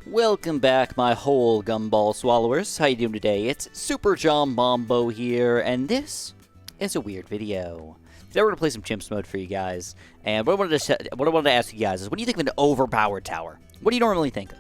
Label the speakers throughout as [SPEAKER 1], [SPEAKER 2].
[SPEAKER 1] Welcome back, my whole gumball swallowers. How you doing today? It's Super John Bombo here, and this is a weird video. Today we're going to play some Chimps mode for you guys, and what I wanted to ask you guys is, what do you think of an overpowered tower? What do you normally think of?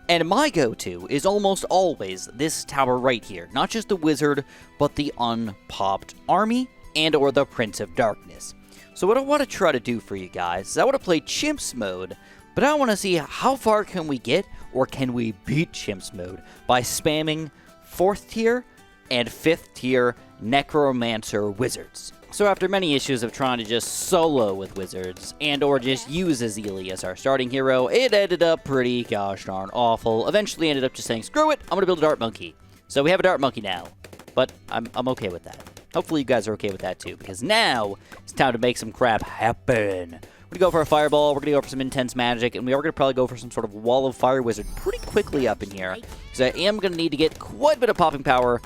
[SPEAKER 1] And my go-to is almost always this tower right here. Not just the wizard, but the unpopped army and or the Prince of Darkness. So what I want to try to do for you guys is I want to play Chimps mode, but I want to see how far can we get, or can we beat Chimps mode by spamming 4th tier and 5th tier necromancer wizards. So after many issues of trying to just solo with wizards and or just use Ezili as our starting hero, it ended up pretty gosh darn awful. Eventually ended up just saying, screw it, I'm going to build a dart monkey. So we have a dart monkey now, but I'm okay with that. Hopefully you guys are okay with that too, because now it's time to make some crap happen. We're going to go for a fireball, we're going to go for some intense magic, and we are going to probably go for some sort of wall of fire wizard pretty quickly up in here, because I am going to need to get quite a bit of popping power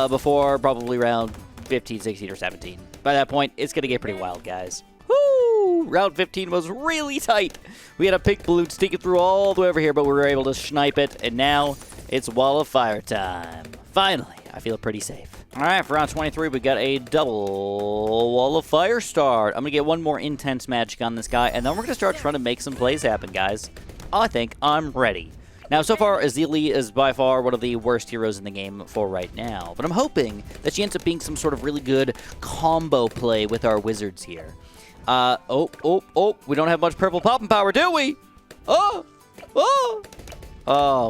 [SPEAKER 1] before probably round 15, 16, or 17. By that point, it's going to get pretty wild, guys. Woo! Round 15 was really tight. We had a pink balloon sneaking through all the way over here, but we were able to snipe it, and now it's wall of fire time. Finally, I feel pretty safe. All right, for round 23, we got a double wall of fire start. I'm going to get one more intense magic on this guy, and then we're going to start trying to make some plays happen, guys. I think I'm ready. Now, so far, Ezili is by far one of the worst heroes in the game for right now, but I'm hoping that she ends up being some sort of really good combo play with our wizards here. We don't have much purple popping power, do we? Oh,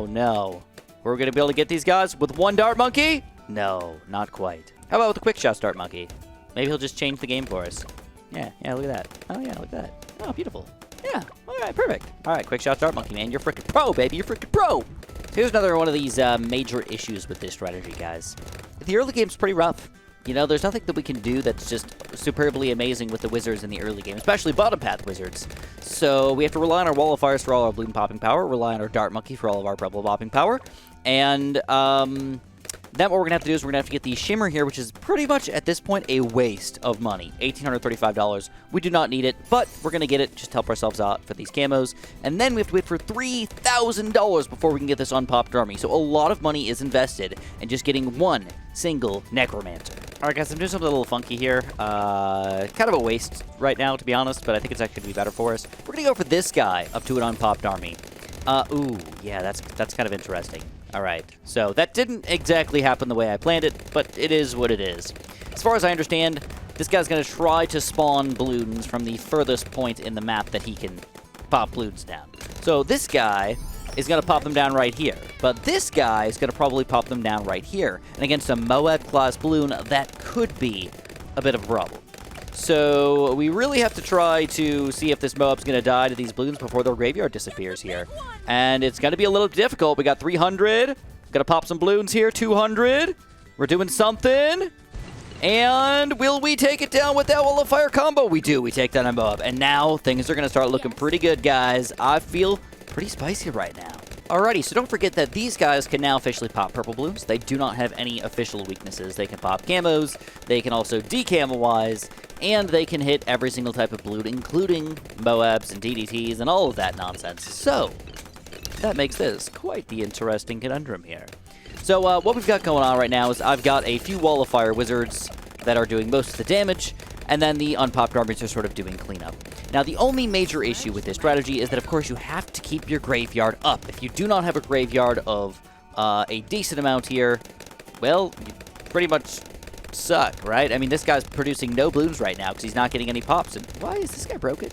[SPEAKER 1] no. We're going to be able to get these guys with one dart monkey? No, not quite. How about with a quick shot start monkey? Maybe he'll just change the game for us. Yeah, look at that. Oh, yeah, look at that. Oh, beautiful. Yeah, all right, perfect. All right, quick shot start monkey, man. You're freaking pro, baby. You're freaking pro. So here's another one of these major issues with this strategy, guys. The early game's pretty rough. You know, there's nothing that we can do that's just superbly amazing with the wizards in the early game, especially bottom path wizards. So we have to rely on our wall of fires for all our balloon popping power, rely on our dart monkey for all of our purple popping power, and then what we're going to have to do is we're going to have to get the shimmer here, which is pretty much, at this point, a waste of money. $1,835. We do not need it, but we're going to get it just to help ourselves out for these camos. And then we have to wait for $3,000 before we can get this unpopped army. So a lot of money is invested in just getting one single necromancer. All right, guys, I'm doing something a little funky here. Kind of a waste right now, to be honest, but I think it's actually going to be better for us. We're going to go for this guy up to an unpopped army. Ooh, yeah, that's kind of interesting. All right, so that didn't exactly happen the way I planned it, but it is what it is. As far as I understand, this guy's going to try to spawn balloons from the furthest point in the map that he can pop balloons down. So this guy is going to pop them down right here, but this guy is going to probably pop them down right here. And against a Moab-class balloon, that could be a bit of a problem. So we really have to try to see if this Moab's going to die to these balloons before their graveyard disappears here. And it's going to be a little difficult. We got 300. Going to pop some balloons here. 200. We're doing something. And will we take it down with that wall of fire combo? We do. We take down a Moab. And now things are going to start looking pretty good, guys. I feel pretty spicy right now. Alrighty, so don't forget that these guys can now officially pop purple balloons. They do not have any official weaknesses. They can pop camos, they can also decamo-wise, and they can hit every single type of balloon, including Moabs and DDTs and all of that nonsense. So, that makes this quite the interesting conundrum here. So, what we've got going on right now is I've got a few wall of fire wizards that are doing most of the damage, and then the unpopped armies are sort of doing cleanup. Now, the only major issue with this strategy is that, of course, you have to keep your graveyard up. If you do not have a graveyard of a decent amount here, well, you pretty much suck, right? I mean, this guy's producing no balloons right now because he's not getting any pops. And why is this guy broken?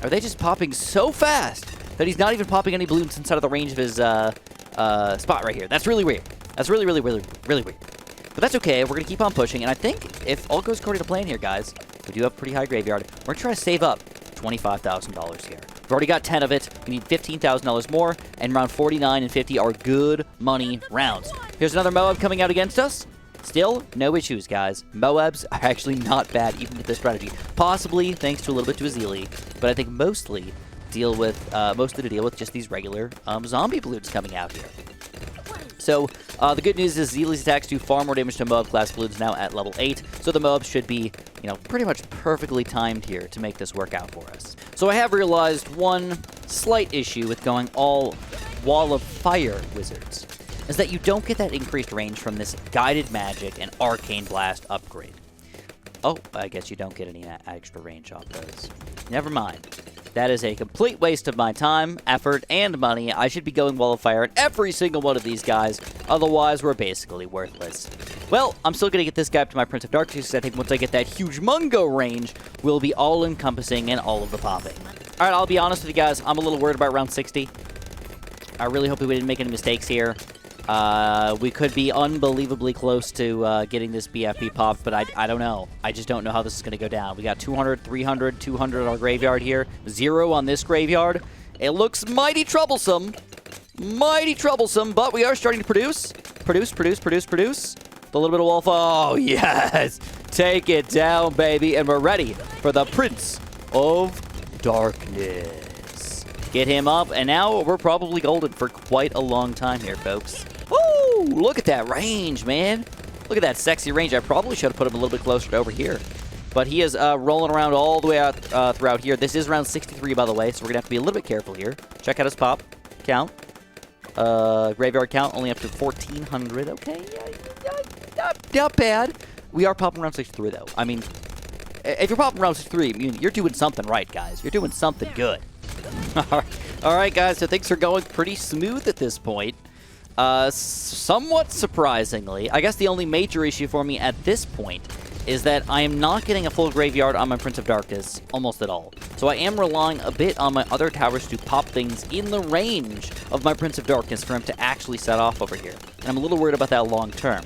[SPEAKER 1] Are they just popping so fast that he's not even popping any balloons inside of the range of his spot right here? That's really weird. That's really weird. But that's okay. We're going to keep on pushing. And I think if all goes according to plan here, guys, we do have a pretty high graveyard. We're going to try to save up $25,000 here. We've already got 10 of it. We need $15,000 more. And round 49 and 50 are good money rounds. Here's another Moab coming out against us. Still, no issues, guys. Moabs are actually not bad, even with this strategy. Possibly thanks to a little bit to Ezili. But I think mostly to deal with just these regular zombie balloons coming out here. So, the good news is Ezili's attacks do far more damage to Moab-class balloons now at level 8, so the Moab should be, pretty much perfectly timed here to make this work out for us. So I have realized one slight issue with going all Wall of Fire wizards is that you don't get that increased range from this Guided Magic and Arcane Blast upgrade. Oh, I guess you don't get any extra range off those. Never mind. That is a complete waste of my time, effort, and money. I should be going Wall of Fire at every single one of these guys. Otherwise, we're basically worthless. Well, I'm still going to get this guy up to my Prince of Darkness, because I think once I get that huge Mungo range, we'll be all-encompassing in all of the popping. All right, I'll be honest with you guys. I'm a little worried about round 60. I really hope we didn't make any mistakes here. We could be unbelievably close to getting this BFP popped, but I don't know. I just don't know how this is going to go down. We got 200, 300, 200 on our graveyard here. 0 on this graveyard. It looks mighty troublesome. Mighty troublesome, but we are starting to produce. Produce. A little bit of wolf. Oh, yes. Take it down, baby. And we're ready for the Prince of Darkness. Get him up, and now we're probably golden for quite a long time here, folks. Woo! Look at that range, man. Look at that sexy range. I probably should have put him a little bit closer to over here. But he is rolling around all the way out throughout here. This is round 63, by the way, so we're going to have to be a little bit careful here. Check out his pop count. Graveyard count, only up to 1,400. Okay, not bad. We are popping around 63, though. I mean, if you're popping around 63, you're doing something right, guys. You're doing something good. All right, guys, so things are going pretty smooth at this point. Somewhat surprisingly, I guess the only major issue for me at this point is that I am not getting a full graveyard on my Prince of Darkness almost at all. So I am relying a bit on my other towers to pop things in the range of my Prince of Darkness for him to actually set off over here. And I'm a little worried about that long term.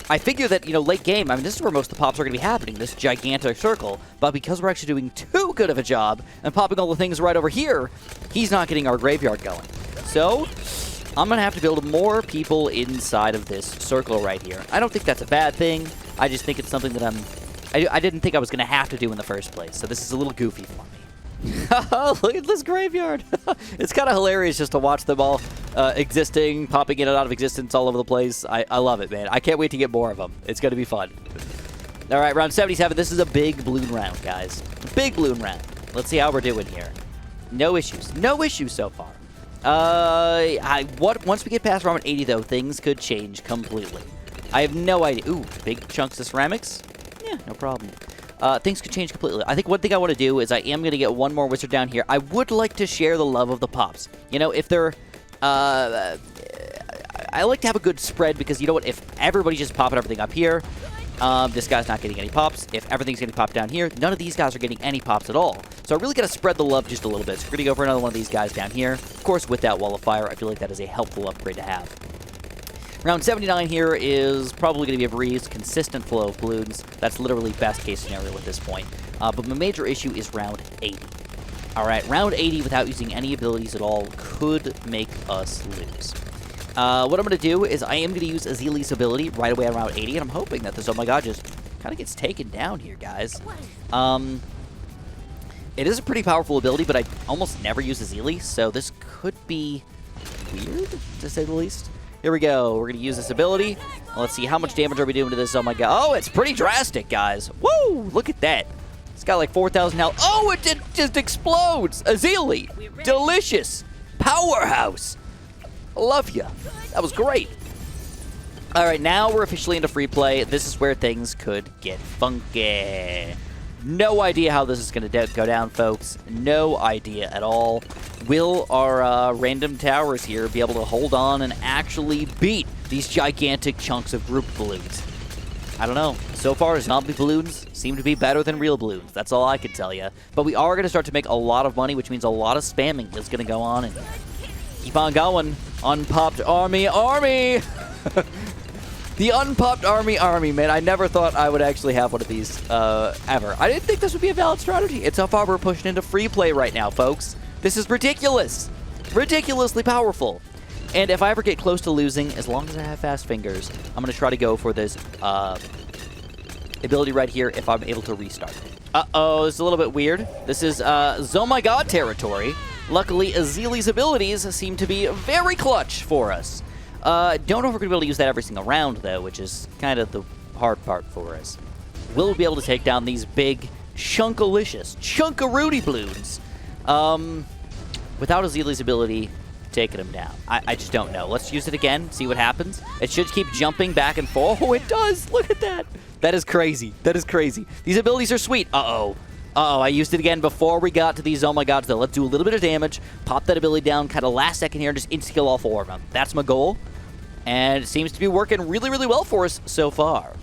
[SPEAKER 1] I figure that, late game, this is where most of the pops are going to be happening, this gigantic circle. But because we're actually doing too good of a job and popping all the things right over here, he's not getting our graveyard going. So I'm going to have to build more people inside of this circle right here. I don't think that's a bad thing. I just think it's something that I didn't think I was going to have to do in the first place. So this is a little goofy for me. Look at this graveyard. It's kind of hilarious just to watch them all existing, popping in and out of existence all over the place. I love it, man. I can't wait to get more of them. It's going to be fun. All right, round 77. This is a big balloon round, guys. Big balloon round. Let's see how we're doing here. No issues. No issues so far. Once we get past round 80, though, things could change completely. I have no idea. Ooh, big chunks of ceramics? Yeah, no problem. Things could change completely. I think one thing I want to do is I am going to get one more wizard down here. I would like to share the love of the pops. If they're... I like to have a good spread because, you know what, if everybody's just popping everything up here, this guy's not getting any pops. If everything's getting popped down here, none of these guys are getting any pops at all. So I really got to spread the love just a little bit. So we're going to go for another one of these guys down here. Of course, with that Wall of Fire, I feel like that is a helpful upgrade to have. Round 79 here is probably going to be a breeze, consistent flow of balloons. That's literally best case scenario at this point. But my major issue is round 80. All right, round 80 without using any abilities at all could make us lose. What I'm going to do is I am going to use Ezili's ability right away around 80, and I'm hoping that this, oh my god, just kind of gets taken down here, guys. It is a pretty powerful ability, but I almost never use Ezili, so this could be weird, to say the least. Here we go. We're going to use this ability. Let's see, how much damage are we doing to this? Oh my god. Oh, it's pretty drastic, guys. Woo! Look at that. It's got like 4,000 health. Oh, it just explodes. Ezili. Delicious. Powerhouse. Love ya. That was great. All right, now we're officially into free play. This is where things could get funky. No idea how this is going to go down, folks. No idea at all. Will our random towers here be able to hold on and actually beat these gigantic chunks of group balloons? I don't know. So far, zombie balloons seem to be better than real balloons. That's all I can tell you. But we are going to start to make a lot of money, which means a lot of spamming is going to go on. And keep on going. Unpopped army. The unpopped army, man. I never thought I would actually have one of these ever. I didn't think this would be a valid strategy. It's how far we're pushing into free play right now, folks. This is ridiculous. Ridiculously powerful. And if I ever get close to losing, as long as I have fast fingers, I'm going to try to go for this ability right here if I'm able to restart. Uh-oh, this is a little bit weird. This is Oh my god territory. Luckily, Ezili's abilities seem to be very clutch for us. Don't know if we're going to be able to use that every single round, though, which is kind of the hard part for us. Will we be able to take down these big, chunkalicious, chunkarooty balloons without Ezili's ability taking him down. I just don't know. Let's use it again, see what happens. It should keep jumping back and forth. Oh, it does. Look at that. That is crazy. That is crazy. These abilities are sweet. Uh-oh. Uh-oh, I used it again before we got to these oh my gods, though. Let's do a little bit of damage, pop that ability down kind of last second here, and just insta-kill all 4 of them. That's my goal. And it seems to be working really, really well for us so far.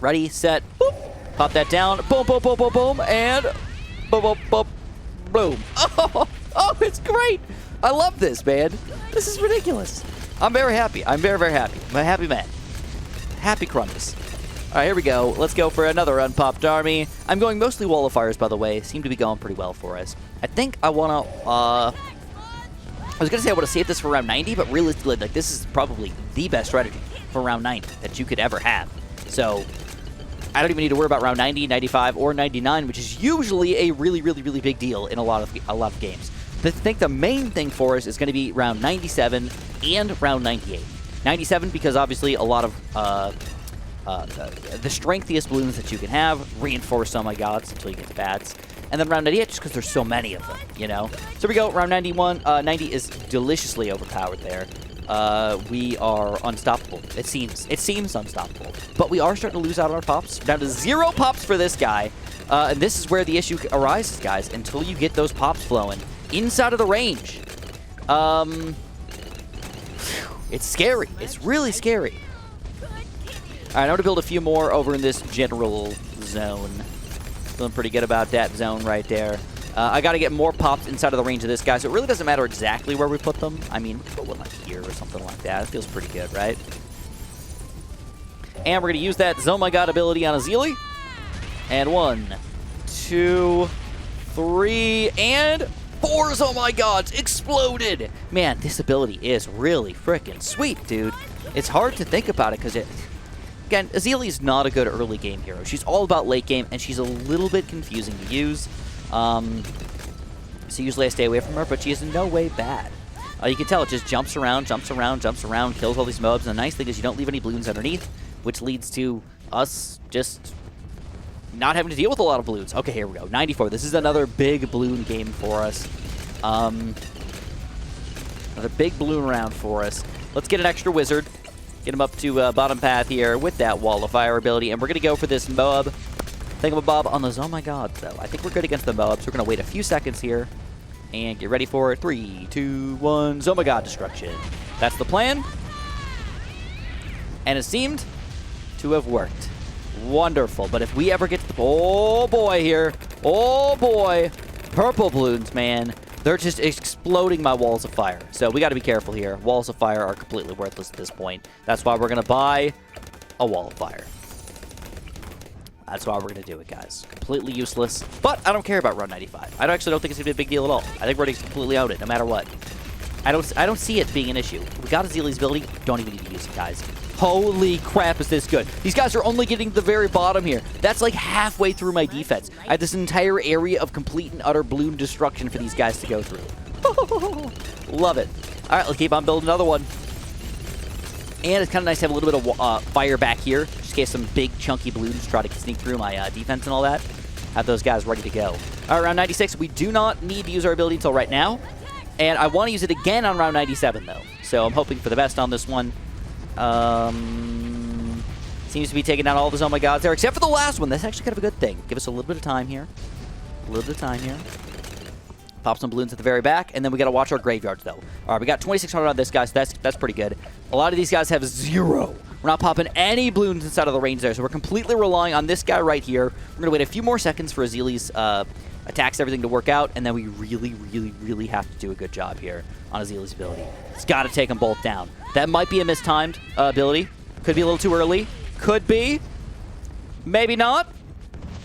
[SPEAKER 1] Ready, set, boop. Pop that down. Boom, boom, boom, boom, boom. And boom, boom, boom, boom. Oh, it's great. I love this, man. This is ridiculous. I'm very happy. I'm very, very happy. I'm a happy man. Happy Crumbus. All right, here we go. Let's go for another unpopped army. I'm going mostly Wall of Fires, by the way. Seem to be going pretty well for us. I think I want to... I was going to say I want to save this for round 90, but realistically, like, this is probably the best strategy for round 90 that you could ever have. So I don't even need to worry about round 90, 95, or 99, which is usually a really, really, really big deal in a lot of games. I think the main thing for us is going to be round 97 and round 98. 97 because obviously a lot of the strengthiest balloons that you can have, reinforce oh my gods until you get the bats. And then round 98 just because there's so many of them, you know? So here we go, round 91. 90 is deliciously overpowered there. We are unstoppable. It seems unstoppable. But we are starting to lose out on our pops. We're down to 0 pops for this guy. And this is where the issue arises, guys, until you get those pops flowing inside of the range. It's scary. It's really scary. All right, I'm going to build a few more over in this general zone. Feeling pretty good about that zone right there. I got to get more pops inside of the range of this guy, so it really doesn't matter exactly where we put them. I mean, we could put one like here or something like that. It feels pretty good, right? And we're going to use that Oh My God ability on Ezili. And 1, 2, 3, and 4 Oh My Gods exploded. Man, this ability is really freaking sweet, dude. It's hard to think about it because again, Ezili is not a good early game hero. She's all about late game, and she's a little bit confusing to use. So usually I stay away from her, but she is in no way bad. You can tell it just jumps around, kills all these mobs, and the nice thing is you don't leave any balloons underneath, which leads to us just not having to deal with a lot of balloons. Okay, here we go. 94. This is another big balloon game for us. Another big balloon round for us. Let's get an extra wizard. Get him up to bottom path here with that Wall of Fire ability, and we're going to go for this mob. Thingamabob on those oh my god, though. I think we're good against the mobs. We're going to wait a few seconds here and get ready for it. 3, 2, 1, oh my god destruction. That's the plan. And it seemed to have worked. Wonderful. But if we ever get to the... Oh boy here. Oh boy. Purple balloons, man. They're just exploding my walls of fire. So we got to be careful here. Walls of fire are completely worthless at this point. That's why we're going to buy a wall of fire. That's why we're going to do it, guys. Completely useless. But I don't care about round 95. I actually don't think it's going to be a big deal at all. I think we're going to completely own it, no matter what. I don't see it being an issue. We got Ezili's ability. Don't even need to use it, guys. Holy crap, is this good. These guys are only getting to the very bottom here. That's like halfway through my defense. I have this entire area of complete and utter balloon destruction for these guys to go through. Love it. All right, let's keep on building another one. And it's kind of nice to have a little bit of fire back here, just in case some big chunky balloons try to sneak through my defense and all that. Have those guys ready to go. All right, round 96. We do not need to use our ability until right now. And I want to use it again on round 97, though. So I'm hoping for the best on this one. Seems to be taking down all of his oh my gods there, except for the last one. That's actually kind of a good thing. Give us a little bit of time here. Pop some balloons at the very back, and then we got to watch our graveyards, though. All right, we got 2,600 on this guy, so that's pretty good. A lot of these guys have 0. We're not popping any balloons inside of the range there, so we're completely relying on this guy right here. We're going to wait a few more seconds for Ezili's attacks, everything to work out, and then we really, really, really have to do a good job here on Ezili's ability. It's got to take them both down. That might be a mistimed ability. Could be a little too early. Could be. Maybe not.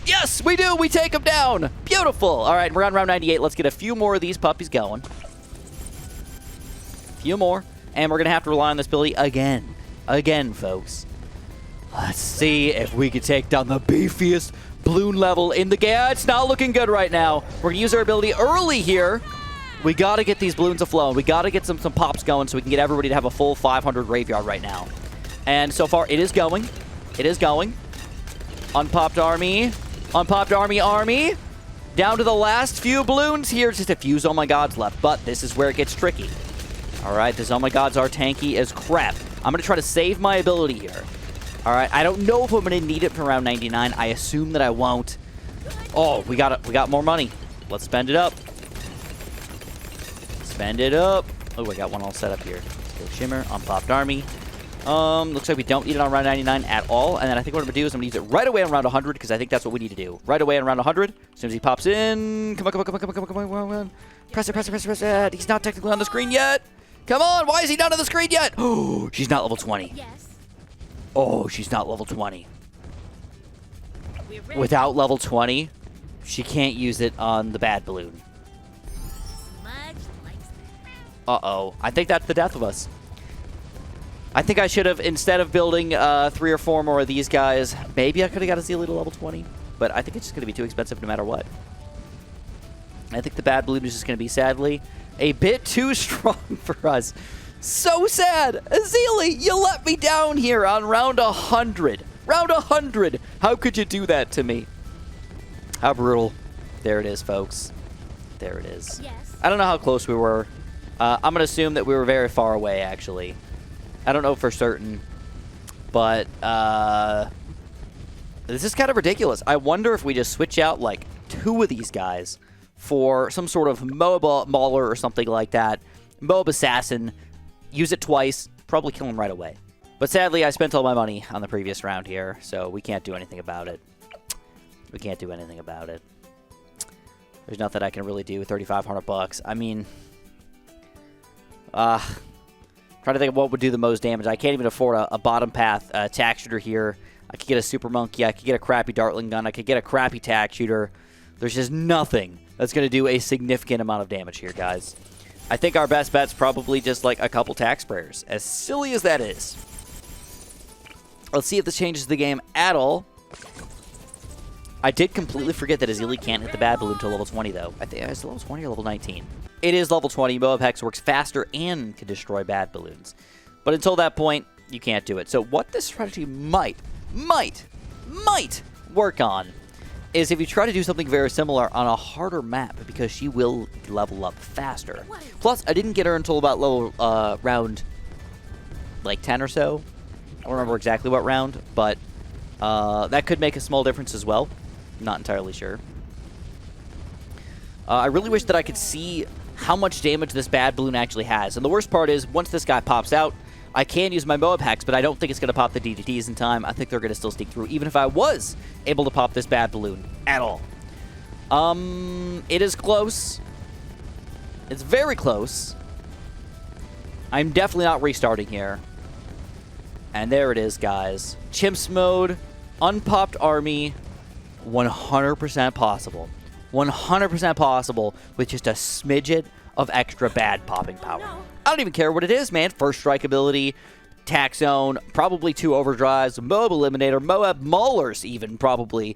[SPEAKER 1] Yes, we do. We take them down. Beautiful. All right, we're on round 98. Let's get a few more of these puppies going. A few more. And we're going to have to rely on this ability again. Again, folks. Let's see if we can take down the beefiest balloon level in the game. It's not looking good right now. We're going to use our ability early here. We got to get these balloons afloat. We got to get some pops going so we can get everybody to have a full 500 graveyard right now. And so far, it is going. It is going. Unpopped army. Unpopped army. Down to the last few balloons here. Just a few oh my gods left. But this is where it gets tricky. All right, the Oh My Gods are tanky as crap. I'm going to try to save my ability here. All right, I don't know if I'm going to need it for round 99. I assume that I won't. Oh, we got more money. Let's spend it up. Spend it up. Oh, I got one all set up here. Let's go Shimmer, unpopped army. Looks like we don't need it on round 99 at all. And then I think what I'm going to do is I'm going to use it right away on round 100 because I think that's what we need to do. Right away on round 100. As soon as he pops in. Come on. Press it. He's not technically on the screen yet. Come on. Why is he not on the screen yet? Oh, she's not level 20.
[SPEAKER 2] Yes.
[SPEAKER 1] Oh, she's not level 20. Without level 20, she can't use it on the bad balloon. Uh-oh. I think that's the death of us. I think I should have, instead of building 3 or 4 more of these guys, maybe I could have got Ezili to level 20. But I think it's just going to be too expensive no matter what. I think the bad balloon is just going to be, sadly, a bit too strong for us. So sad! Ezili, you let me down here on round 100. Round 100! How could you do that to me? How brutal. There it is, folks. There it is.
[SPEAKER 2] Yes.
[SPEAKER 1] I don't know how close we were. I'm going to assume that we were very far away, actually. I don't know for certain. But, this is kind of ridiculous. I wonder if we just switch out, like, 2 of these guys for some sort of Moab Mauler or something like that. Moab Assassin. Use it twice. Probably kill him right away. But sadly, I spent all my money on the previous round here, so we can't do anything about it. We can't do anything about it. There's nothing I can really do. 3,500 bucks. I mean, trying to think of what would do the most damage. I can't even afford a bottom path tack shooter here. I could get a super monkey. I could get a crappy dartling gun. I could get a crappy tack shooter. There's just nothing that's going to do a significant amount of damage here, guys. I think our best bet's probably just like a couple tack sprayers, as silly as that is. Let's see if this changes the game at all. I did completely forget that Ezili can't hit the bad balloon until level 20, though. I think it's level 20 or level 19. It is level 20. Moab Hex works faster and can destroy bad balloons. But until that point, you can't do it. So what this strategy might work on is if you try to do something very similar on a harder map, because she will level up faster. Plus, I didn't get her until about level round like 10 or so. I don't remember exactly what round, but that could make a small difference as well. Not entirely sure. I really wish that I could see how much damage this bad balloon actually has. And the worst part is, once this guy pops out, I can use my Moab Hex, but I don't think it's going to pop the DDTs in time. I think they're going to still sneak through, even if I was able to pop this bad balloon at all. It is close. It's very close. I'm definitely not restarting here. And there it is, guys. Chimps mode, unpopped army, 100% possible. 100% possible with just a smidget of extra bad popping power. I don't even care what it is, man. First strike ability, tack zone, probably 2 overdrives, Moab Eliminator, Moab Maulers even probably.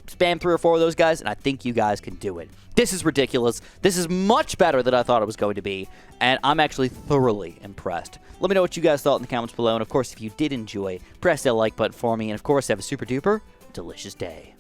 [SPEAKER 1] Spam 3 or 4 of those guys, and I think you guys can do it. This is ridiculous. This is much better than I thought it was going to be, and I'm actually thoroughly impressed. Let me know what you guys thought in the comments below, and of course, if you did enjoy, press that like button for me, and of course, have a super duper delicious day.